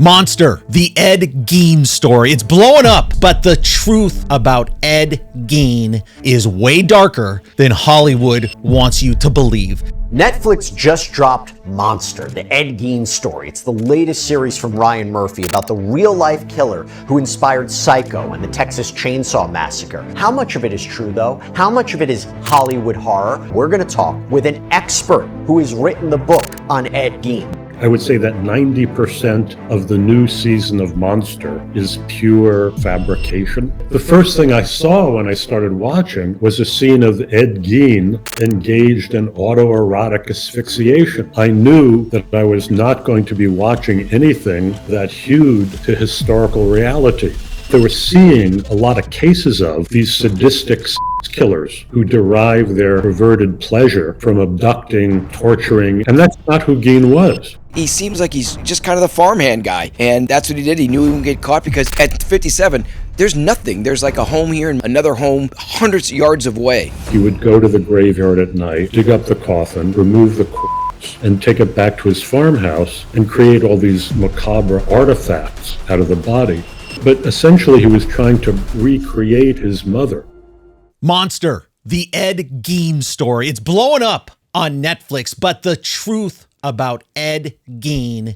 Monster, the Ed Gein story. It's blowing up, but the truth about Ed Gein is way darker than Hollywood wants you to believe. Netflix just dropped Monster, the Ed Gein story. It's the latest series from Ryan Murphy about the real-life killer who inspired Psycho and the Texas Chainsaw Massacre. How much of it is true, though? How much of it is Hollywood horror? We're going to talk with an expert who has written the book on Ed Gein. I would say that 90% of the new season of Monster is pure fabrication. The first thing I saw when I started watching was a scene of Ed Gein engaged in autoerotic asphyxiation. I knew that I was not going to be watching anything that hewed to historical reality. They were seeing a lot of cases of these sadistic killers who derive their perverted pleasure from abducting, torturing, and that's not who Gein was. He seems like he's just kind of the farmhand guy, and that's what he did. He knew he wouldn't get caught because at 57, there's nothing. There's like a home here and another home hundreds of yards away. He would go to the graveyard at night, dig up the coffin, remove the corpse, and take it back to his farmhouse and create all these macabre artifacts out of the body. But essentially, he was trying to recreate his mother. Monster, the Ed Gein story. It's blowing up on Netflix, but the truth about Ed Gein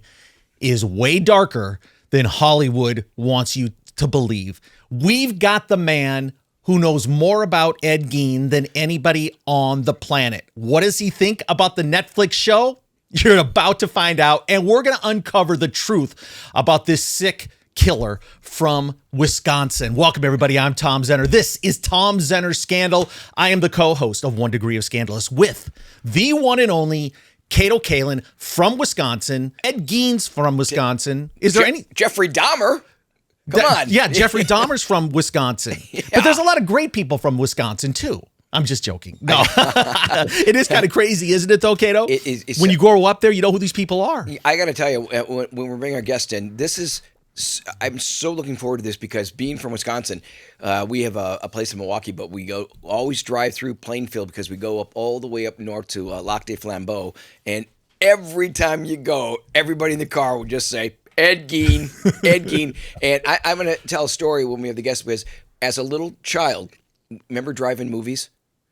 is way darker than Hollywood wants you to believe. We've got the man who knows more about Ed Gein than anybody on the planet. What does he think about the Netflix show? You're about to find out, and we're going to uncover the truth about this sick killer from Wisconsin. Welcome, everybody. I'm Tom Zenner. This is Tom Zenner Scandal. I am the co-host of 1 Degree of Scandalous with the one and only Cato Kalin from Wisconsin. Ed Gein's from Wisconsin. Is there any... Jeffrey Dahmer? Come on. Yeah, Jeffrey Dahmer's from Wisconsin. Yeah. But there's a lot of great people from Wisconsin, too. I'm just joking. No, it is kind of crazy, isn't it, though, Cato? It's when you grow up there, you know who these people are. I got to tell you, when we're bringing our guest in, I'm so looking forward to this because being from Wisconsin, we have a place in Milwaukee, but we always drive through Plainfield because we go up all the way up north to Lac des Flambeaux, and every time you go, everybody in the car will just say, Ed Gein, Ed Gein. And I'm going to tell a story when we have the guest because as a little child, remember drive-in movies?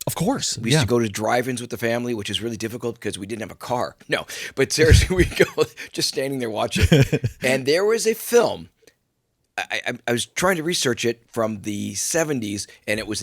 Of course. We used to go to drive-ins with the family, which is really difficult because we didn't have a car. No, but seriously, we go just standing there watching. And there was a film. I was trying to research it from the 70s, and it was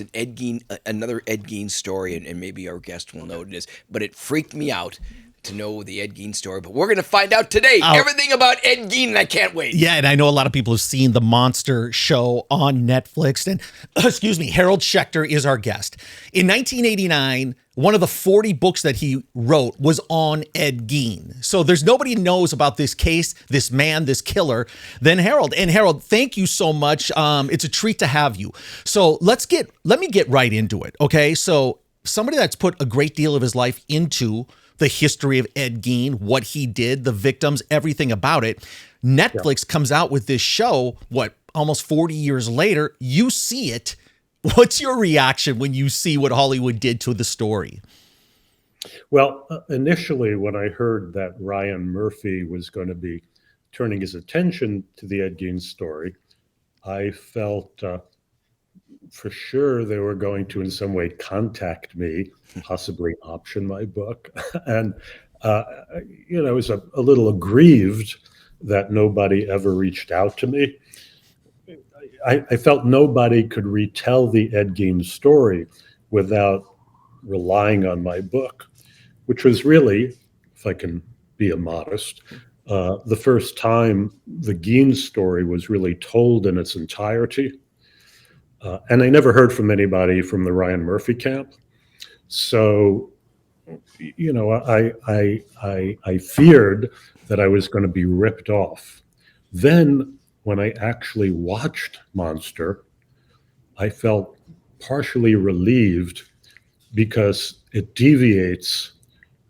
another Ed Gein story, and maybe our guest will know what it is. But it freaked me out to know the Ed Gein story, but we're going to find out today everything about Ed Gein, and I can't wait. Yeah, and I know a lot of people have seen the Monster show on Netflix, and excuse me, Harold Schechter is our guest. In 1989, one of the 40 books that he wrote was on Ed Gein. So there's nobody who knows about this case, this man, this killer, than Harold. And Harold, thank you so much. It's a treat to have you. So let me get right into it, okay? So somebody that's put a great deal of his life into the history of Ed Gein, what he did, the victims, everything about it. Netflix comes out with this show, almost 40 years later, you see it. What's your reaction when you see what Hollywood did to the story? Well, initially, when I heard that Ryan Murphy was going to be turning his attention to the Ed Gein story, I felt for sure they were going to in some way contact me, possibly option my book. And, I was a little aggrieved that nobody ever reached out to me. I felt nobody could retell the Ed Gein story without relying on my book, which was really, if I can be immodest, the first time the Gein story was really told in its entirety. And I never heard from anybody from the Ryan Murphy camp. So, I feared that I was going to be ripped off. Then when I actually watched Monster, I felt partially relieved because it deviates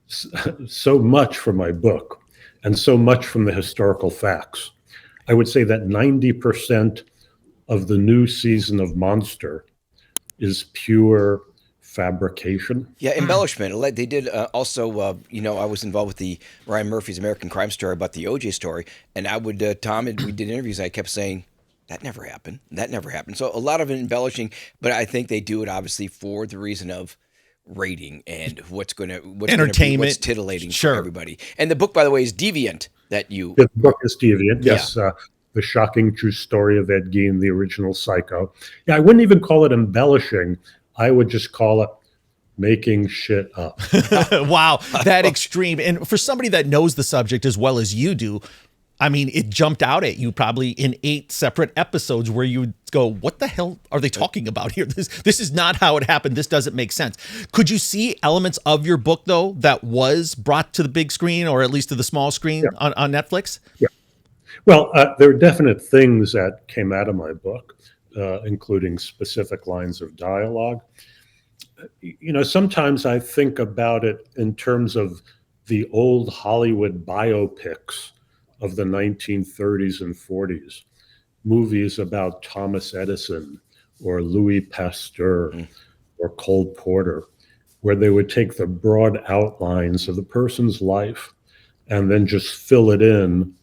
so much from my book and so much from the historical facts. I would say that 90% of the new season of Monster is pure fabrication. Yeah, embellishment. Like they did also. I was involved with the Ryan Murphy's American Crime Story about the OJ story, and I would Tom and we did interviews. I kept saying that never happened. That never happened. So a lot of embellishing, but I think they do it obviously for the reason of rating and what's Entertainment, what's titillating sure. for everybody. And the book, by the way, is Deviant. That you The book is Deviant. Yes. The shocking true story of Ed Gein, the original psycho. Yeah, I wouldn't even call it embellishing. I would just call it making shit up. Wow, that extreme. And for somebody that knows the subject as well as you do, I mean, it jumped out at you probably in 8 separate episodes where you would go, what the hell are they talking about here? This is not how it happened. This doesn't make sense. Could you see elements of your book, though, that was brought to the big screen or at least to the small screen on Netflix? Yeah. Well, there are definite things that came out of my book, including specific lines of dialogue. Sometimes I think about it in terms of the old Hollywood biopics of the 1930s and 40s, movies about Thomas Edison or Louis Pasteur or Cole Porter, where they would take the broad outlines of the person's life and then just fill it in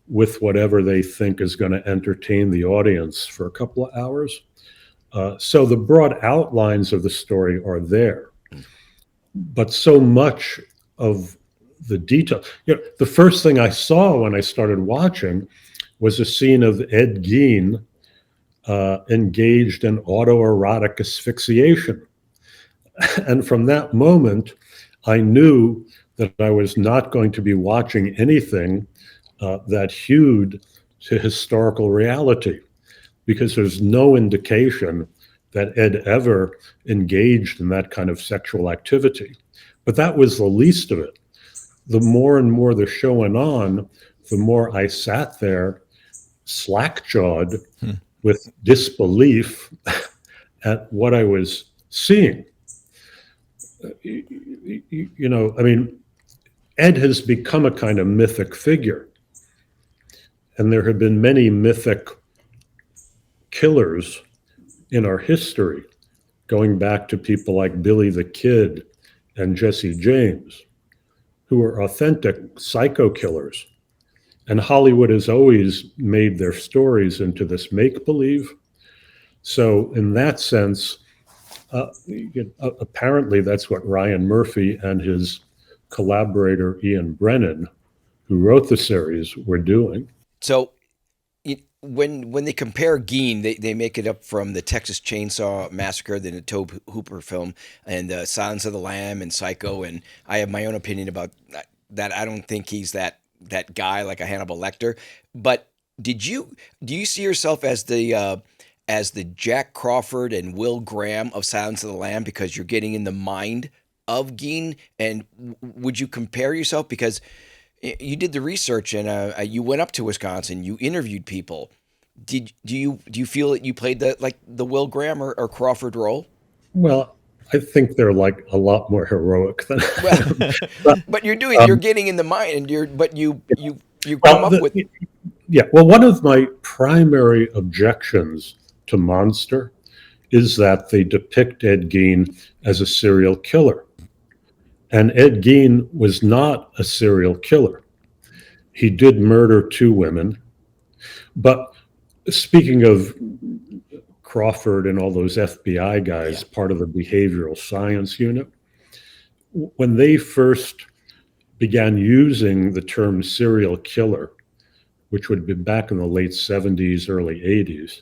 with whatever they think is going to entertain the audience for a couple of hours. So the broad outlines of the story are there, but so much of the detail. The first thing I saw when I started watching was a scene of Ed Gein engaged in autoerotic asphyxiation. And from that moment, I knew that I was not going to be watching anything that hewed to historical reality, because there's no indication that Ed ever engaged in that kind of sexual activity. But that was the least of it. The more and more the show went on, the more I sat there slack-jawed with disbelief at what I was seeing. Ed has become a kind of mythic figure. And there have been many mythic killers in our history, going back to people like Billy the Kid and Jesse James, who are authentic psycho killers. And Hollywood has always made their stories into this make-believe. So in that sense, apparently that's what Ryan Murphy and his collaborator Ian Brennan, who wrote the series, were doing. So when they compare Gein, they make it up from the Texas Chainsaw Massacre, the Tobe Hooper film, and Silence of the Lamb and Psycho. And I have my own opinion about that. I don't think he's that guy like a Hannibal Lecter. But do you see yourself as the Jack Crawford and Will Graham of Silence of the Lamb, because you're getting in the mind of Gein? And would you compare yourself, because you did the research and you went up to Wisconsin, you interviewed people. Do you feel that you played the Will Graham or Crawford role? Well, I think they're like a lot more heroic than. But you're getting in the mind, and you come up with. Yeah, well, one of my primary objections to Monster is that they depict Ed Gein as a serial killer. And Ed Gein was not a serial killer. He did murder 2 women. But speaking of Crawford and all those FBI guys, part of the behavioral science unit, when they first began using the term serial killer, which would be back in the late 70s, early 80s,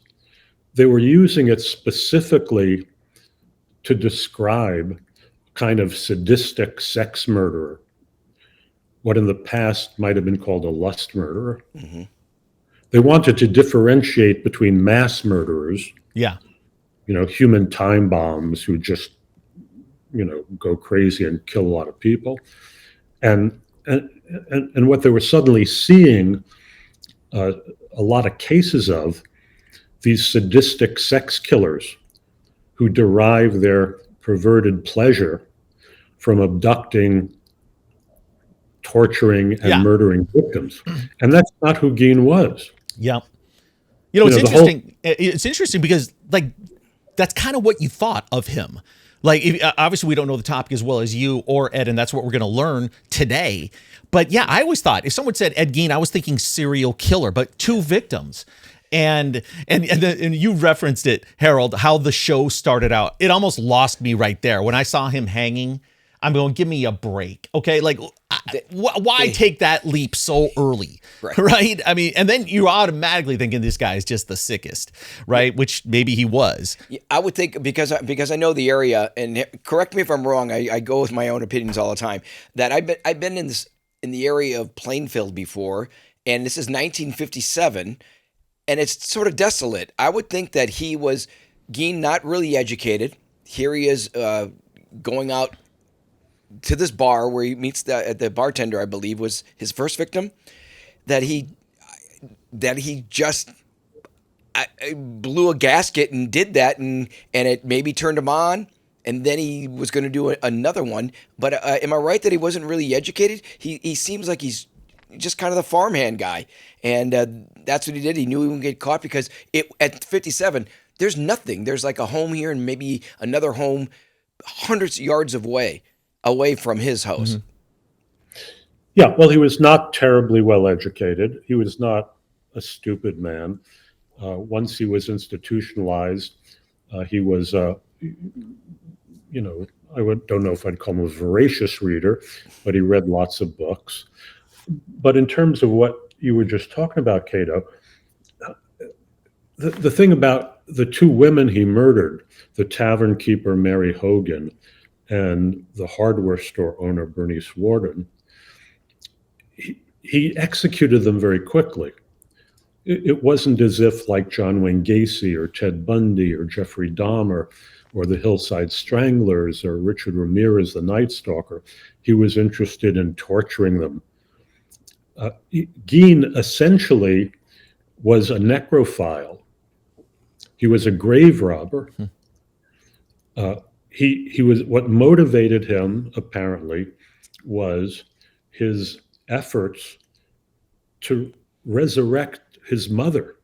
they were using it specifically to describe kind of sadistic sex murderer, what in the past might have been called a lust murderer. Mm-hmm. They wanted to differentiate between mass murderers, human time bombs who just, go crazy and kill a lot of people, and what they were suddenly seeing a lot of cases of, these sadistic sex killers who derive their perverted pleasure from abducting, torturing, and murdering victims. And that's not who Gein was. Yeah. It's interesting. It's interesting because that's kind of what you thought of him. Like, obviously, we don't know the topic as well as you or Ed, and that's what we're going to learn today. But yeah, I always thought if someone said Ed Gein, I was thinking serial killer, but 2 victims. And you referenced it, Harold, how the show started out. It almost lost me right there. When I saw him hanging, I'm going, give me a break. Okay. Like, why take that leap so early? Right. I mean, and then you're automatically thinking this guy is just the sickest, right? Which maybe he was. I would think because I know the area, and correct me if I'm wrong. I go with my own opinions all the time. That I've been in the area of Plainfield before, and this is 1957. And it's sort of desolate. I would think that he was, Gein, not really educated. Here he is going out to this bar where he meets the bartender, I believe, was his first victim. That he just blew a gasket and did that, and it maybe turned him on. And then he was going to do another one. But am I right that he wasn't really educated? He seems like he's just kind of the farmhand guy. And that's what he did. He knew he wouldn't get caught because at 57, there's nothing. There's like a home here and maybe another home hundreds of yards away from his house. Mm-hmm. Yeah, well, he was not terribly well educated. He was not a stupid man. Once he was institutionalized, he was, don't know if I'd call him a voracious reader, but he read lots of books. But in terms of what you were just talking about, Cato, the thing about the 2 women he murdered, the tavern keeper Mary Hogan and the hardware store owner Bernice Warden, he executed them very quickly. It wasn't as if, like John Wayne Gacy or Ted Bundy or Jeffrey Dahmer or the Hillside Stranglers or Richard Ramirez, the Night Stalker, he was interested in torturing them. Gein essentially was a necrophile. He was a grave robber. He was, what motivated him apparently was his efforts to resurrect his mother.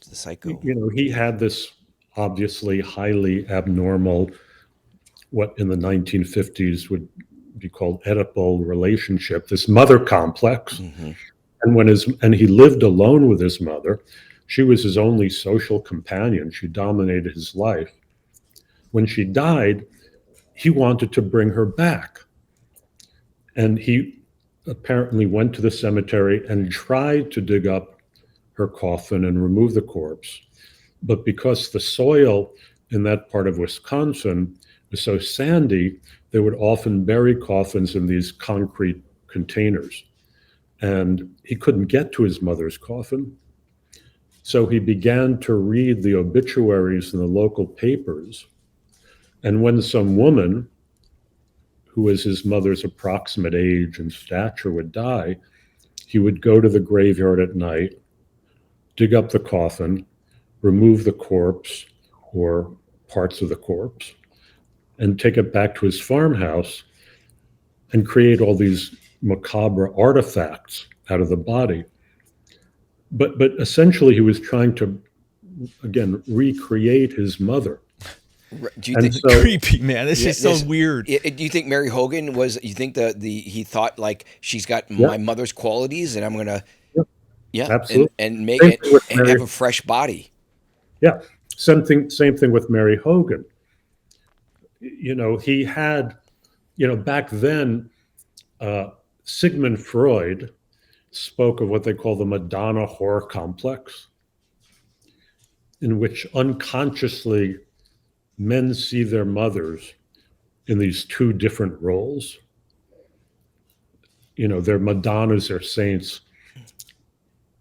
The psycho. He had this obviously highly abnormal, what in the 1950s would be called Oedipal relationship, this mother complex. Mm-hmm. And he lived alone with his mother. She was his only social companion. She dominated his life. When she died, he wanted to bring her back. And he apparently went to the cemetery and tried to dig up her coffin and remove the corpse. But because the soil in that part of Wisconsin was so sandy, they would often bury coffins in these concrete containers. And he couldn't get to his mother's coffin. So he began to read the obituaries in the local papers. And when some woman, who was his mother's approximate age and stature, would die, he would go to the graveyard at night, dig up the coffin, remove the corpse or parts of the corpse, and take it back to his farmhouse and create all these macabre artifacts out of the body. But essentially he was trying to, again, recreate his mother. Do you think creepy, man? This is so weird. Do you think Mary Hogan was? You think he thought like she's got my mother's qualities, and I'm gonna, absolutely, and make it and have a fresh body. Yeah, same thing with Mary Hogan. He had, back then, Sigmund Freud spoke of what they call the Madonna whore complex, in which unconsciously men see their mothers in these 2 different roles. They're Madonnas, they're saints,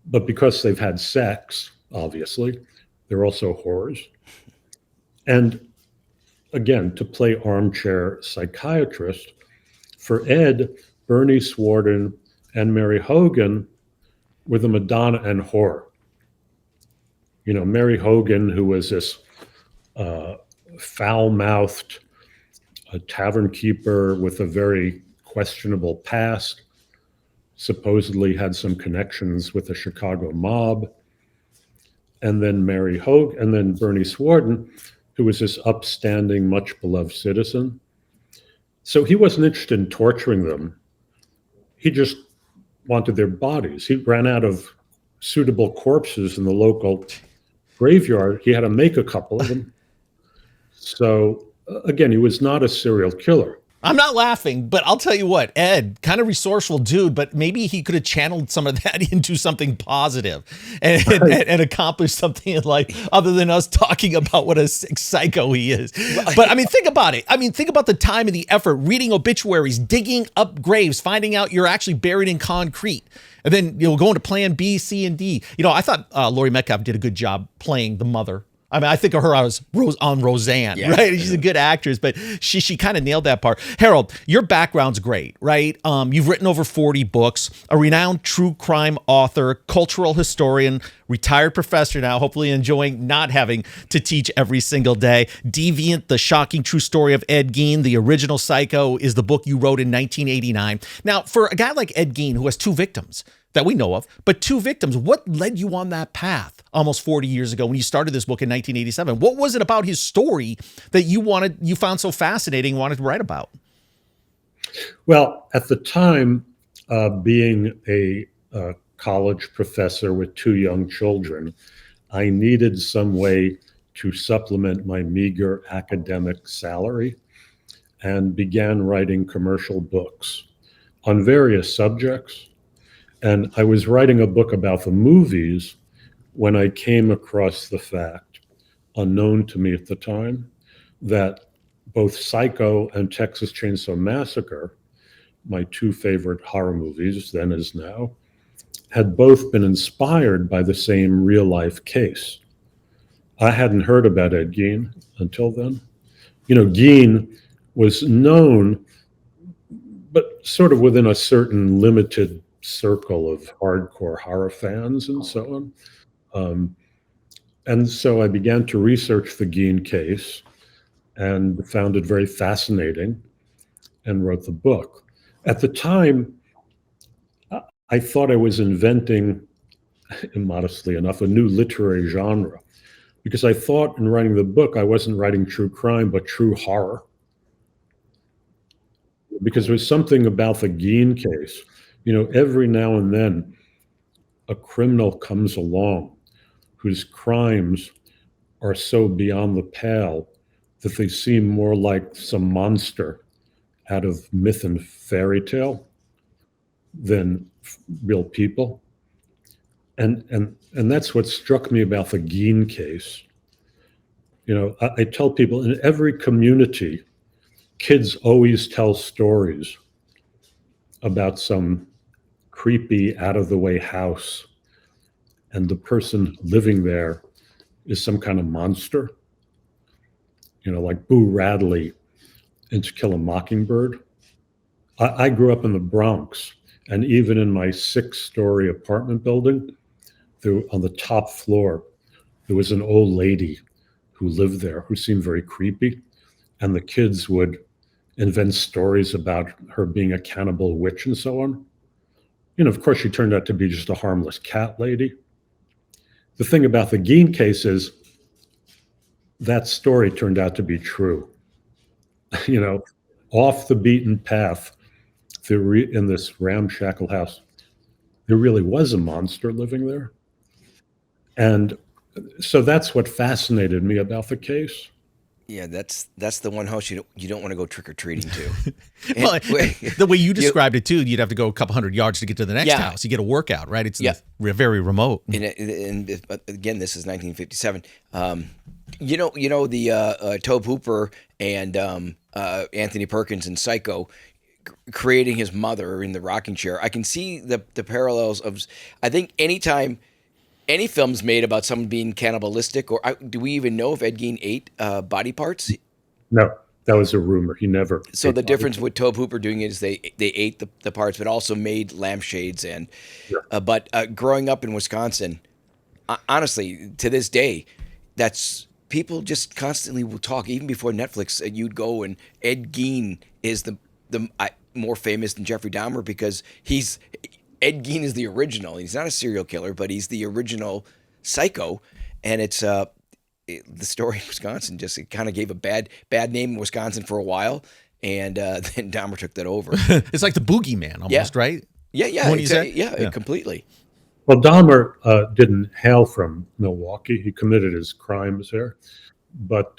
but because they've had sex, obviously, they're also whores. And again, to play armchair psychiatrist, for Ed, Bernice Warden and Mary Hogan were the Madonna and whore. Mary Hogan, who was this foul-mouthed tavern keeper with a very questionable past, supposedly had some connections with the Chicago mob. And then Bernice Warden, who was this upstanding, much beloved citizen. So he wasn't interested in torturing them. He just wanted their bodies. He ran out of suitable corpses in the local graveyard. He had to make a couple of them. So again, he was not a serial killer. I'm not laughing, but I'll tell you what, Ed, kind of resourceful dude, but maybe he could have channeled some of that into something positive and accomplished something in life other than us talking about what a sick psycho he is. But I mean, think about it. I mean, think about the time and the effort, reading obituaries, digging up graves, finding out you're actually buried in concrete. And then, going to plan B, C, and D. I thought Laurie Metcalf did a good job playing the mother. I mean, I think of her as on Roseanne, right? She's a good actress, but she kind of nailed that part. Harold, your background's great, right? You've written over 40 books, a renowned true crime author, cultural historian, retired professor now, hopefully enjoying not having to teach every single day. Deviant, the shocking true story of Ed Gein, the original Psycho, is the book you wrote in 1989. Now, for a guy like Ed Gein, who has two victims that we know of, but two victims, what led you on that path almost 40 years ago when you started this book in 1987? What was it about his story that you found so fascinating and wanted to write about? Well, at the time, being a college professor with two young children, I needed some way to supplement my meager academic salary and began writing commercial books on various subjects. And I was writing a book about the movies when I came across the fact, unknown to me at the time, that both Psycho and Texas Chainsaw Massacre, my two favorite horror movies then as now, had both been inspired by the same real-life case. I hadn't heard about Ed Gein until then. Gein was known, but sort of within a certain limited circle of hardcore horror fans and so on. And so I began to research the Gein case and found it very fascinating and wrote the book. At the time, I thought I was inventing, immodestly enough, a new literary genre, because I thought in writing the book, I wasn't writing true crime, but true horror. Because there was something about the Gein case. Every now and then, a criminal comes along whose crimes are so beyond the pale that they seem more like some monster out of myth and fairy tale than real people. And that's what struck me about the Gein case. I tell people in every community, kids always tell stories about some creepy, out-of-the-way house, and the person living there is some kind of monster, like Boo Radley in To Kill a Mockingbird. I grew up in the Bronx, and even in my 6-story apartment building, on the top floor, there was an old lady who lived there who seemed very creepy, and the kids would invent stories about her being a cannibal witch and so on. Of course, she turned out to be just a harmless cat lady. The thing about the Gein case is that story turned out to be true. Off the beaten path, in this ramshackle house, there really was a monster living there. And so that's what fascinated me about the case. Yeah, that's the one house you don't want to go trick-or-treating to. Well, the way you described it too, you'd have to go a couple hundred yards to get to the next house. You get a workout, right? It's very remote. And again, this is 1957. The Tobe Hooper and Anthony Perkins in Psycho creating his mother in the rocking chair. I can see the parallels of, I think anytime any films made about someone being cannibalistic, or do we even know if Ed Gein ate body parts? No, that was a rumor. He never. So the difference with Tobe Hooper doing it is they ate the parts, but also made lampshades. And but growing up in Wisconsin, honestly, to this day, that's people just constantly will talk. Even before Netflix, you'd go and Ed Gein is the more famous than Jeffrey Dahmer because Ed Gein is the original. He's not a serial killer, but he's the original Psycho, and it's the story in Wisconsin just it kind of gave a bad name in Wisconsin for a while, and then Dahmer took that over. It's like the boogeyman almost, right? Yeah, When you say? yeah, completely. Well, Dahmer didn't hail from Milwaukee. He committed his crimes there. But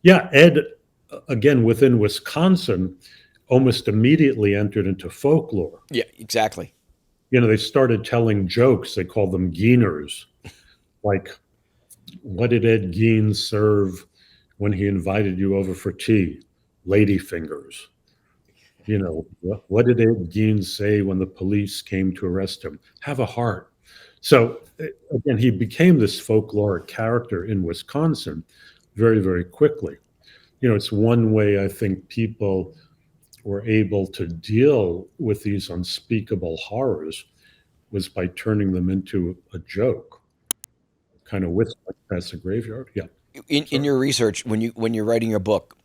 yeah, Ed, again, within Wisconsin, almost immediately entered into folklore. Yeah, exactly. You know, they started telling jokes. They called them Geiners. Like, what did Ed Gein serve when he invited you over for tea? Lady fingers. You know, what did Ed Gein say when the police came to arrest him? Have a heart. So again, he became this folkloric character in Wisconsin very, very quickly. You know, it's one way I think people were able to deal with these unspeakable horrors was by turning them into a joke, kind of with past the graveyard. Yeah. In your research, when you're writing your book,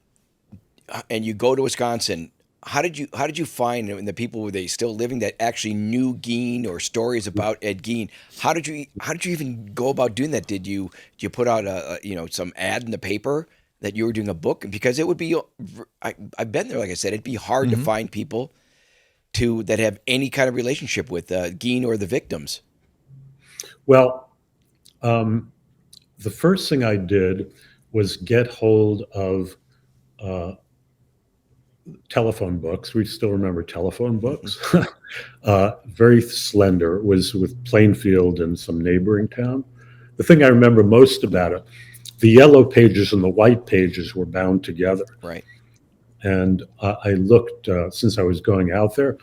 and you go to Wisconsin, how did you find the people, were they still living, that actually knew Gein or stories about Ed Gein? How did you even go about doing that? Did you put out some ad in the paper that you were doing a book? Because it would be, I've been there, like I said, it'd be hard to find people that have any kind of relationship with Gein or the victims. Well, the first thing I did was get hold of telephone books. We still remember telephone books. Very slender. It was with Plainfield and some neighboring town. The thing I remember most about it, the yellow pages and the white pages were bound together. Right. And I looked, since I was going out there,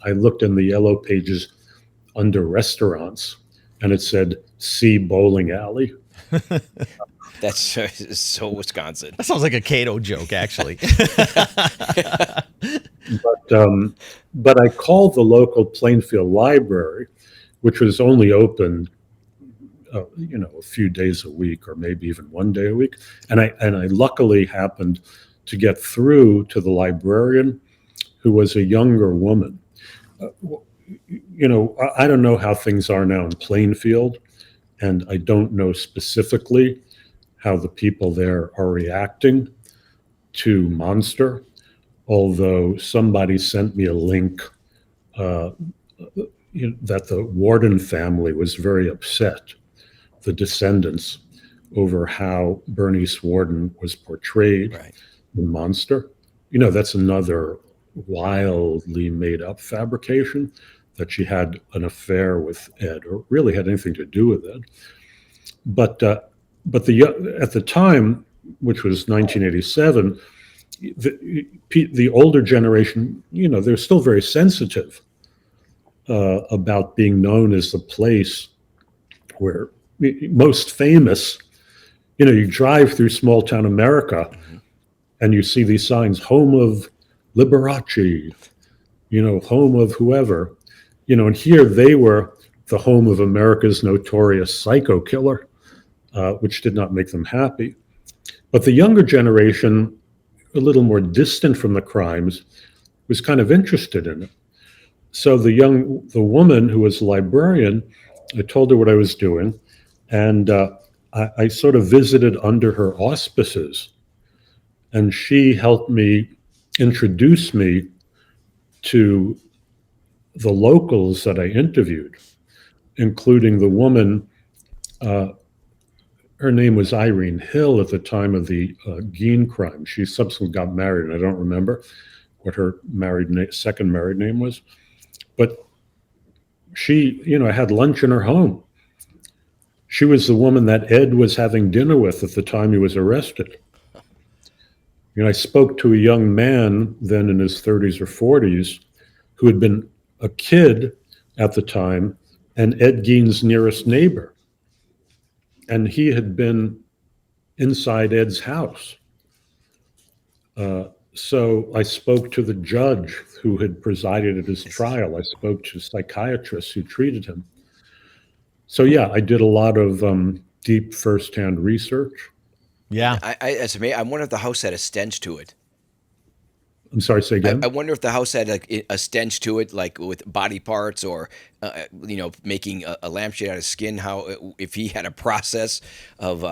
I looked in the yellow pages under restaurants, and it said, "See bowling alley." That's so Wisconsin. That sounds like a Cato joke, actually. But I called the local Plainfield library, which was only open, a few days a week, or maybe even one day a week, and I luckily happened to get through to the librarian, who was a younger woman. I don't know how things are now in Plainfield, and I don't know specifically how the people there are reacting to Monster, although somebody sent me a link that the Warden family was very upset, the descendants, over how Bernice Warden was portrayed in Monster. That's another wildly made up fabrication, that she had an affair with Ed, or really had anything to do with Ed. But at the time, which was 1987, the older generation, they're still very sensitive about being known as the place where most famous. You drive through small town America, and you see these signs: home of Liberace, home of whoever, and here they were the home of America's notorious psycho killer, which did not make them happy. But the younger generation, a little more distant from the crimes, was kind of interested in it. So the woman who was a librarian, I told her what I was doing, and I sort of visited under her auspices, and she helped me introduce me to the locals that I interviewed, including the woman. Her name was Irene Hill at the time of the Gein crime. She subsequently got married, and I don't remember what her second married name was. But she, I had lunch in her home. She was the woman that Ed was having dinner with at the time he was arrested. I spoke to a young man then in his 30s or 40s who had been a kid at the time and Ed Gein's nearest neighbor. And he had been inside Ed's house. So I spoke to the judge who had presided at his trial. I spoke to psychiatrists who treated him. So yeah, I did a lot of deep firsthand research. Yeah. It's amazing. I wonder if the house had a stench to it. I'm sorry, say again? I wonder if the house had like a stench to it, like with body parts, or making a lampshade out of skin. If he had a process of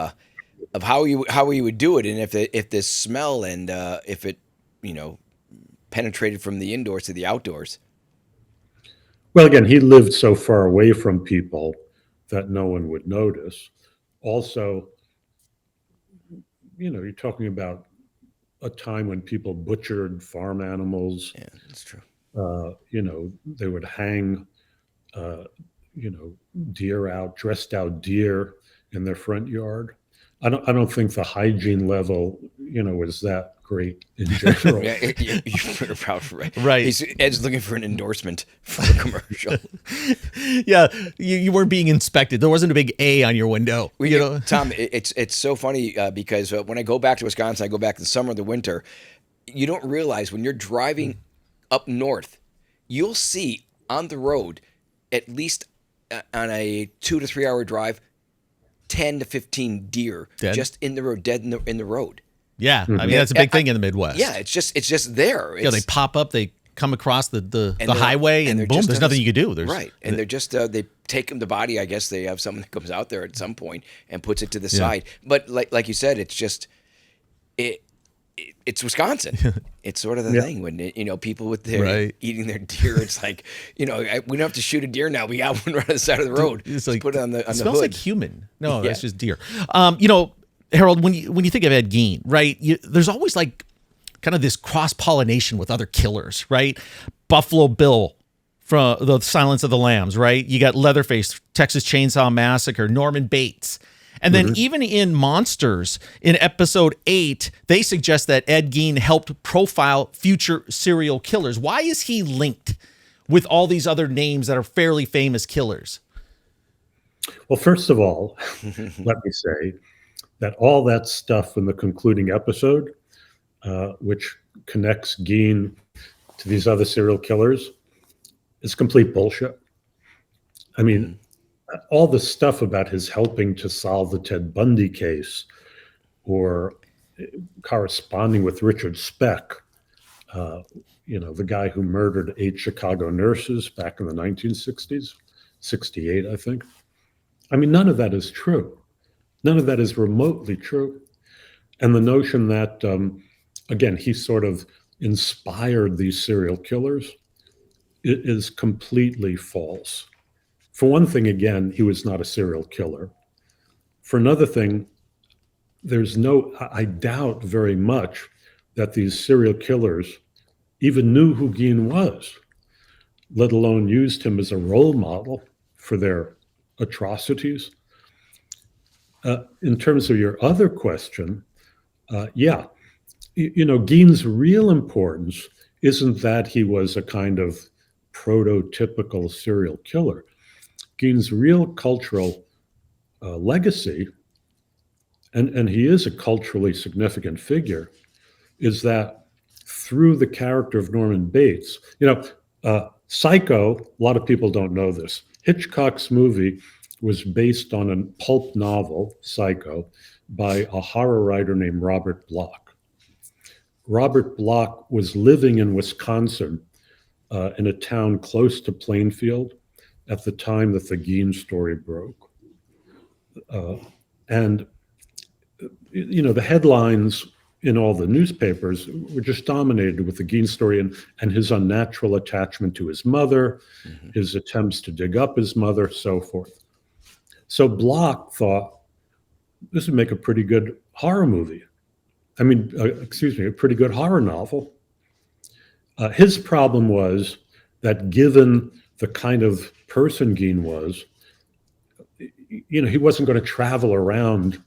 of how he would do it, and if this smell and if it, you know, penetrated from the indoors to the outdoors. Well, again, he lived so far away from people that no one would notice. Also, you know, you're talking about a time when people butchered farm animals. Yeah, that's true. You know, they would hang, you know, dressed out deer in their front yard. I don't think the hygiene level, you know, is that great in general. Yeah, you're probably right. Right. Ed's looking for an endorsement for a commercial. Yeah, you weren't being inspected. There wasn't a big A on your window. You know, Tom, it's so funny because when I go back to Wisconsin, I go back in the summer, the winter. You don't realize when you're driving up north, you'll see on the road, at least on a 2 to 3 hour drive, 10 to 15 deer Dead? just in the road, dead in the road. yeah. I mean, that's a big thing in the Midwest. Yeah, it's just there. Yeah, they pop up. They come across the And they're- highway, and and they're boom, just there's on nothing this- you can do. There's Right, and they're just they take them the body. I guess they have someone that comes out there at some point and puts it to the side. But like you said, it's just it's Wisconsin. It's sort of the thing when you know, people with their Right. eating their deer. It's like, you know, we don't have to shoot a deer now. We got one right on the side of the road. It's Just like, put it on the it smells hood. like human. No, Yeah. that's just deer. You know, Harold, when you think of Ed Gein, right? There's always like kind of this cross pollination with other killers, right? Buffalo Bill from the Silence of the Lambs, right? You got Leatherface, Texas Chainsaw Massacre, Norman Bates. And then even in Monsters, in episode 8, they suggest that Ed Gein helped profile future serial killers. Why is he linked with all these other names that are fairly famous killers? Well, first of all, let me say that all that stuff in the concluding episode, which connects Gein to these other serial killers, is complete bullshit. I mean, all the stuff about his helping to solve the Ted Bundy case or corresponding with Richard Speck, you know, the guy who murdered 8 Chicago nurses back in the 1960s, 68, I think. I mean, none of that is true. None of that is remotely true. And the notion that, again, he sort of inspired these serial killers is completely false. For one thing, again, he was not a serial killer. For another thing, I doubt very much that these serial killers even knew who Gein was, let alone used him as a role model for their atrocities. In terms of your other question, yeah, you know, Gein's real importance isn't that he was a kind of prototypical serial killer. Gein's real cultural legacy, and he is a culturally significant figure, is that through the character of Norman Bates, you know, Psycho, a lot of people don't know this. Hitchcock's movie was based on a pulp novel, Psycho, by a horror writer named Robert Bloch. Robert Bloch was living in Wisconsin in a town close to Plainfield at the time that the Gein story broke. And, you know, the headlines in all the newspapers were just dominated with the Gein story and his unnatural attachment to his mother, his attempts to dig up his mother, so forth. So Bloch thought this would make a pretty good horror movie. I mean, a pretty good horror novel. His problem was that given the kind of person Gein was, you know, he wasn't going to travel around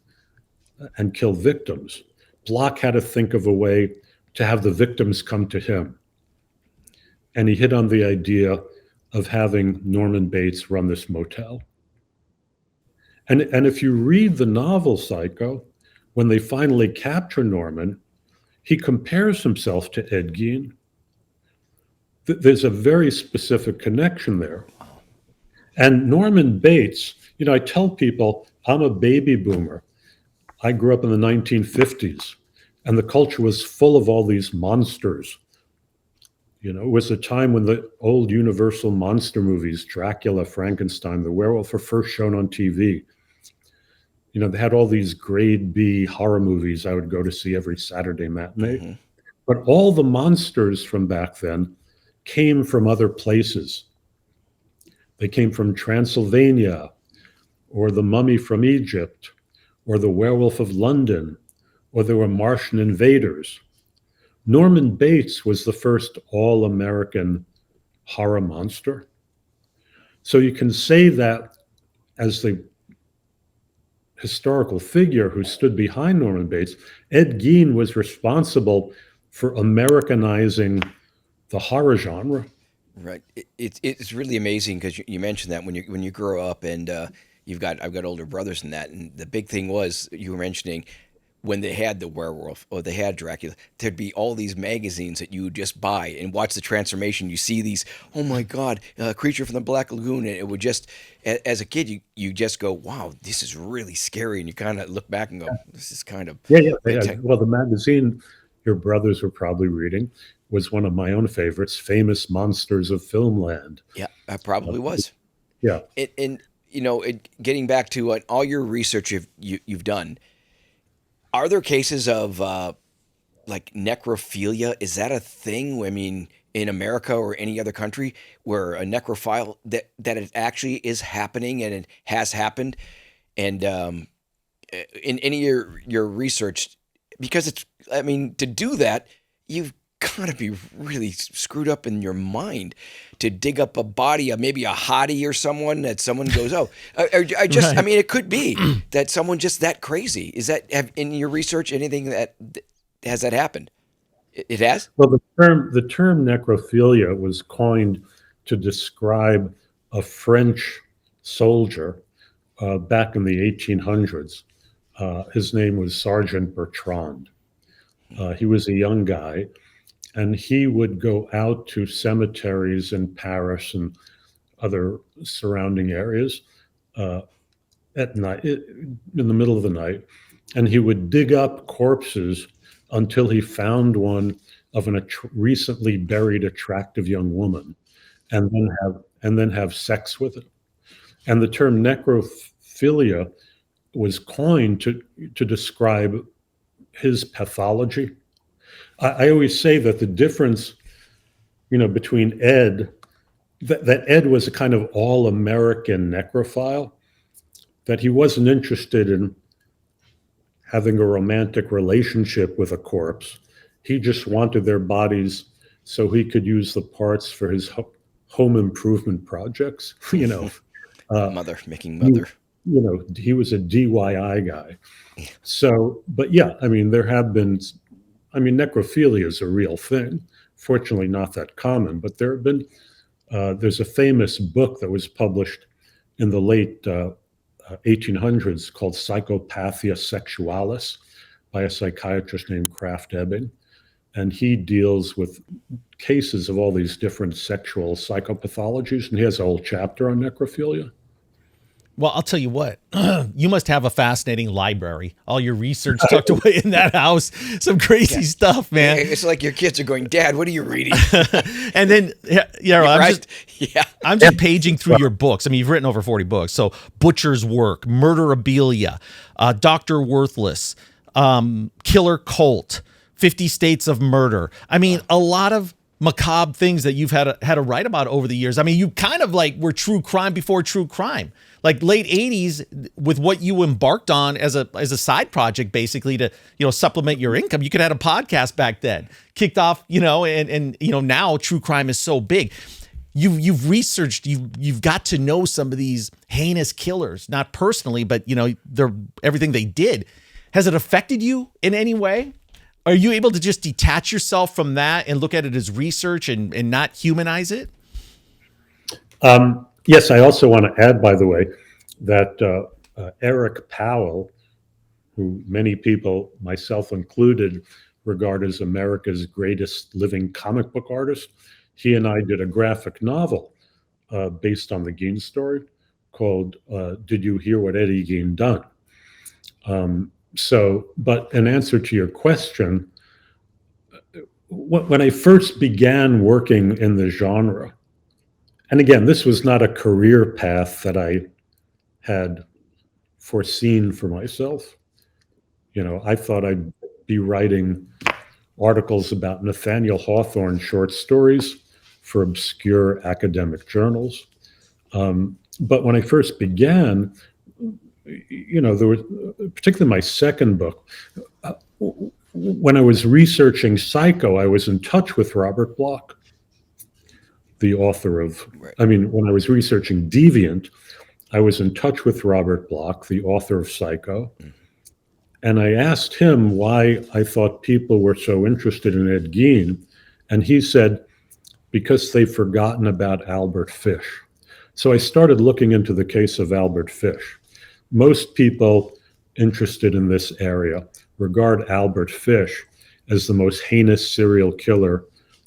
and kill victims. Bloch had to think of a way to have the victims come to him. And he hit on the idea of having Norman Bates run this motel. And if you read the novel Psycho, when they finally capture Norman, he compares himself to Ed Gein. There's a very specific connection there. And Norman Bates, you know, I tell people I'm a baby boomer. I grew up in the 1950s, and the culture was full of all these monsters. You know, it was a time when the old Universal monster movies, Dracula, Frankenstein, the werewolf, were first shown on TV. they had all these grade B horror movies I would go to see every Saturday matinee. Mm-hmm. But all the monsters from back then came from other places. They came from Transylvania, or the mummy from Egypt, or the werewolf of London, or there were Martian invaders. Norman Bates was the first all-American horror monster. So you can say that as the historical figure who stood behind Norman Bates, Ed Gein was responsible for Americanizing the horror genre. Right. It's really amazing because you mentioned that when you grow up and I've got older brothers in that, and the big thing was you were mentioning when they had the werewolf or they had Dracula, there'd be all these magazines that you would just buy and watch the transformation. You see these, oh my God, creature from the Black Lagoon, and it would just, as a kid, you just go, wow, this is really scary, and you kind of look back and go, this is kind of yeah. Well, the magazine your brothers were probably reading was one of my own favorites, Famous Monsters of Filmland. Yeah, that probably was. Yeah, and getting back to all your research you've done. Are there cases of like necrophilia? Is that a thing? I mean, in America or any other country where a necrophile that it actually is happening and it has happened? And in any of your research, because to do that, you've got to be really screwed up in your mind to dig up a body of maybe a hottie or someone that someone goes, oh, I just, right. It could be that someone just that crazy. Is that in your research anything that has that happened? It has? Well, the term necrophilia was coined to describe a French soldier back in the 1800s. His name was Sergeant Bertrand. He was a young guy, and he would go out to cemeteries in Paris and other surrounding areas at night, in the middle of the night, and he would dig up corpses until he found one of a recently buried attractive young woman, and then have sex with it. And the term necrophilia was coined to describe his pathology. I always say that the difference, between Ed, that Ed was a kind of all-American necrophile, that he wasn't interested in having a romantic relationship with a corpse. He just wanted their bodies so he could use the parts for his home improvement projects. Mother making mother. He was a DIY guy. So, but yeah, there have been. Necrophilia is a real thing. Fortunately, not that common, but there have been. There's a famous book that was published in the late 1800s called Psychopathia Sexualis by a psychiatrist named Krafft Ebing. And he deals with cases of all these different sexual psychopathologies. And he has a whole chapter on necrophilia. Well, I'll tell you what, you must have a fascinating library. All your research tucked away in that house. Some crazy stuff, man. It's like your kids are going, Dad, what are you reading? And then, I'm just paging through your books. You've written over 40 books. So Butcher's Work, Murderabilia, Dr. Worthless, Killer Cult, 50 States of Murder. A lot of macabre things that you've had to write about over the years. You kind of were true crime before true crime. Like late 80s with what you embarked on as a side project, basically to, supplement your income. You could have had a podcast back then, kicked off, and now true crime is so big. You've researched, you've got to know some of these heinous killers, not personally, but they're everything they did. Has it affected you in any way? Are you able to just detach yourself from that and look at it as research and not humanize it? Yes, I also want to add, by the way, that Eric Powell, who many people, myself included, regard as America's greatest living comic book artist, he and I did a graphic novel based on the Gein story called Did You Hear What Eddie Gein Done? But in answer to your question, when I first began working in the genre, and again, this was not a career path that I had foreseen for myself. I thought I'd be writing articles about Nathaniel Hawthorne short stories for obscure academic journals. But when I first began, there was, particularly my second book, when I was researching Psycho, I was in touch with Robert Bloch, the author of, when I was researching Deviant, I was in touch with Robert Bloch, the author of Psycho. And I asked him why I thought people were so interested in Ed Gein. And he said, because they've forgotten about Albert Fish. So I started looking into the case of Albert Fish. Most people interested in this area regard Albert Fish as the most heinous serial killer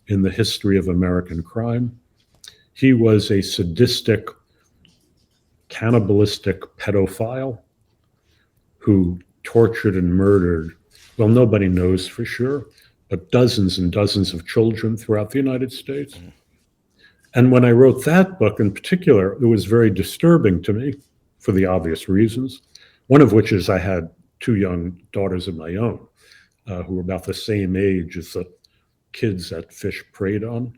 in the history of American crime. He was a sadistic, cannibalistic pedophile who tortured and murdered, well, nobody knows for sure, but dozens and dozens of children throughout the United States. And when I wrote that book in particular, it was very disturbing to me for the obvious reasons, one of which is I had two young daughters of my own who were about the same age as the kids that Fish preyed on.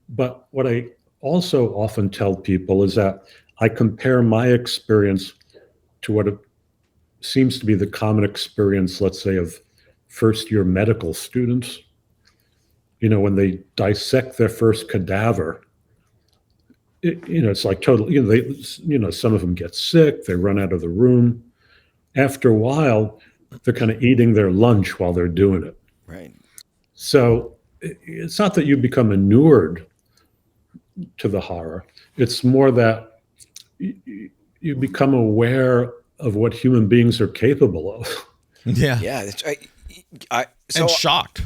But what I also often tell people is that I compare my experience to what it seems to be the common experience, let's say, of first-year medical students. When they dissect their first cadaver, it's like total, some of them get sick, they run out of the room. After a while, they're kind of eating their lunch while they're doing it. Right. So it's not that you become inured to the horror. It's more that you become aware of what human beings are capable of. Yeah. Yeah, that's right. And shocked.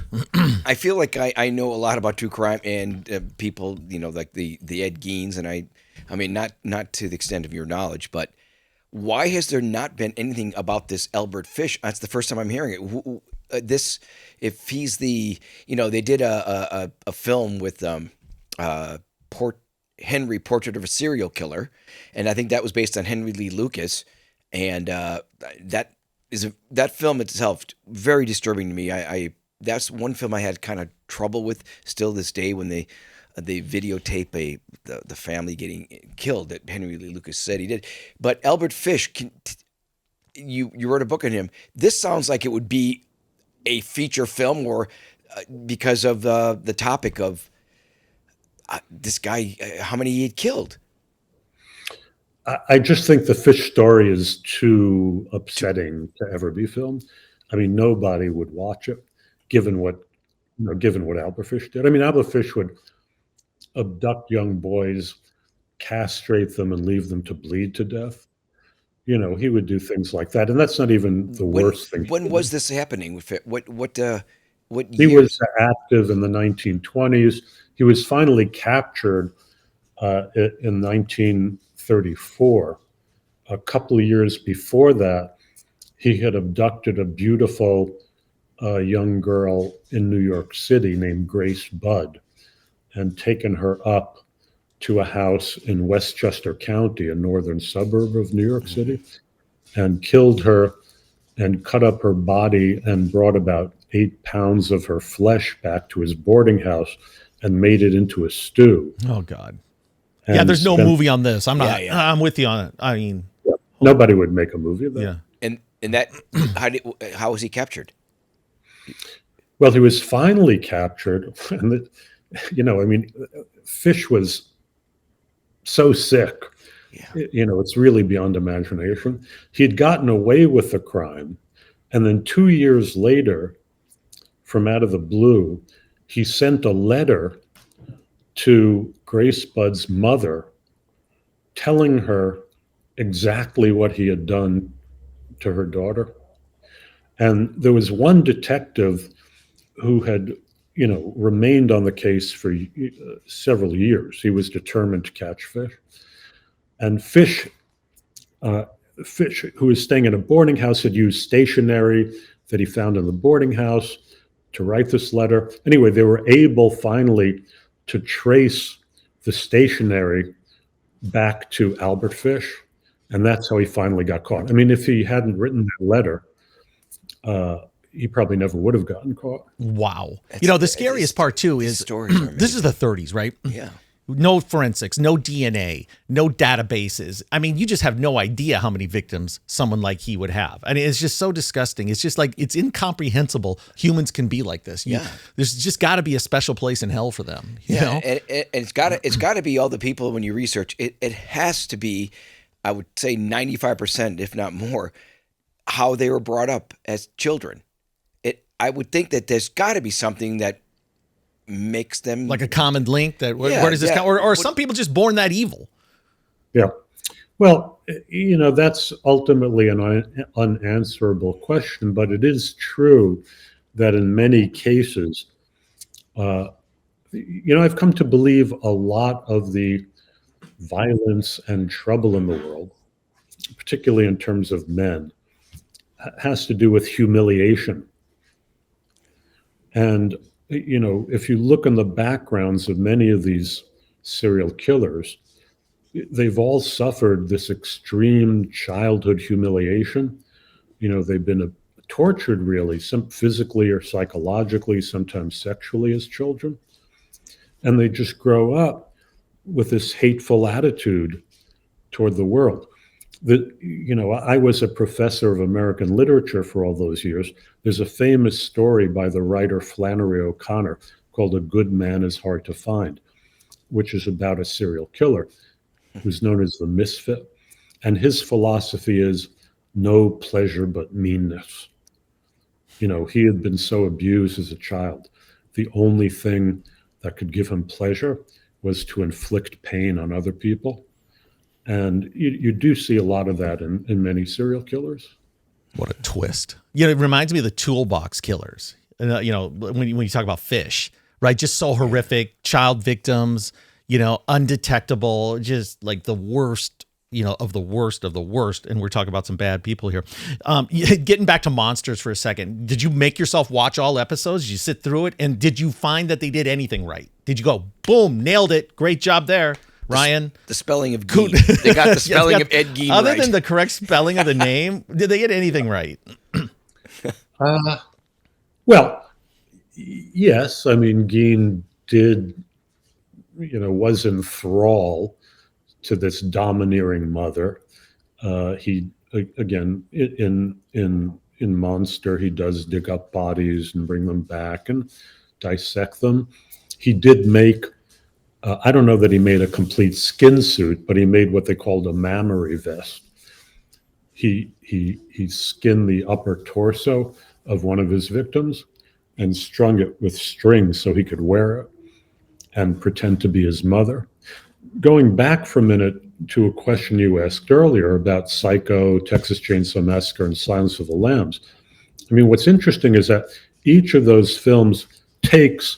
I feel like I know a lot about true crime and people, like the Ed Geins, and I mean, not to the extent of your knowledge, but why has there not been anything about this Albert Fish? That's the first time I'm hearing it. If he's they did a film with Henry, Portrait of a Serial Killer, and I think that was based on Henry Lee Lucas, and that film itself very disturbing to me. I that's one film I had kind of trouble with still this day when they videotape the family getting killed that Henry Lee Lucas said he did. But Albert Fish, you wrote a book on him. This sounds like it would be a feature film, or because of the topic of this guy, how many he had killed. I just think the Fish story is too upsetting to ever be filmed. I mean, nobody would watch it, given what Albert Fish did. I mean, Albert Fish would abduct young boys, castrate them, and leave them to bleed to death. He would do things like that, and that's not even the worst thing. When was this happening? What years? He was active in the 1920s. He was finally captured in 1934. A couple of years before that, he had abducted a beautiful young girl in New York City named Grace Budd and taken her up to a house in Westchester County, a northern suburb of New York City, and killed her and cut up her body and brought about 8 pounds of her flesh back to his boarding house and made it into a stew. Oh, God. Yeah, there's no movie on this. I'm not. Yeah. I'm with you on it. I mean, nobody would make a movie of that. Yeah. And that how was he captured? Well, he was finally captured, and Fish was so sick. Yeah. It's really beyond imagination. He had gotten away with the crime, and then 2 years later, from out of the blue, he sent a letter to Grace Budd's mother telling her exactly what he had done to her daughter. And there was one detective who had, remained on the case for several years. He was determined to catch Fish. And Fish, who was staying in a boarding house, had used stationery that he found in the boarding house to write this letter. Anyway, they were able finally to trace the stationery back to Albert Fish. And that's how he finally got caught. I mean, if he hadn't written that letter, he probably never would have gotten caught. Wow. The scariest part too is stories are this is the 30s, right? Yeah. No forensics, no DNA, no databases. I mean, you just have no idea how many victims someone like he would have. I mean, it's just so disgusting. It's just like, it's incomprehensible humans can be like this. There's just got to be a special place in hell for them. You know? And it's got to be all the people when you research it. It has to be, I would say 95%, if not more, how they were brought up as children. I would think that there's got to be something that makes them like a common link that where does this come, or some people just born that evil. Yeah. Well, that's ultimately an unanswerable question, but it is true that in many cases, I've come to believe a lot of the violence and trouble in the world, particularly in terms of men, has to do with humiliation. And if you look in the backgrounds of many of these serial killers, they've all suffered this extreme childhood humiliation. They've been tortured, really, some physically or psychologically, sometimes sexually as children. And they just grow up with this hateful attitude toward the world. I was a professor of American literature for all those years. There's a famous story by the writer Flannery O'Connor called A Good Man is Hard to Find, which is about a serial killer who's known as the misfit. And his philosophy is no pleasure but meanness. He had been so abused as a child. The only thing that could give him pleasure was to inflict pain on other people. And you do see a lot of that in many serial killers. What a twist. It reminds me of the toolbox killers. When you talk about Fish, right? Just so horrific, child victims, undetectable, just like the worst, of the worst of the worst. And we're talking about some bad people here. Getting back to Monsters for a second, did you make yourself watch all episodes? Did you sit through it? And did you find that they did anything right? Did you go, boom, nailed it. Great job there, Ryan? The spelling of Gein. They got the spelling of Ed Gein Other right. than the correct spelling of the name, did they get anything right? Well, yes. I mean, Gein did, was in thrall to this domineering mother. He, again, in Monster, he does dig up bodies and bring them back and dissect them. He did make, I don't know that he made a complete skin suit, but he made what they called a mammary vest. He skinned the upper torso of one of his victims and strung it with strings so he could wear it and pretend to be his mother. Going back for a minute to a question you asked earlier about Psycho, Texas Chainsaw Massacre, and Silence of the Lambs. I mean, what's interesting is that each of those films takes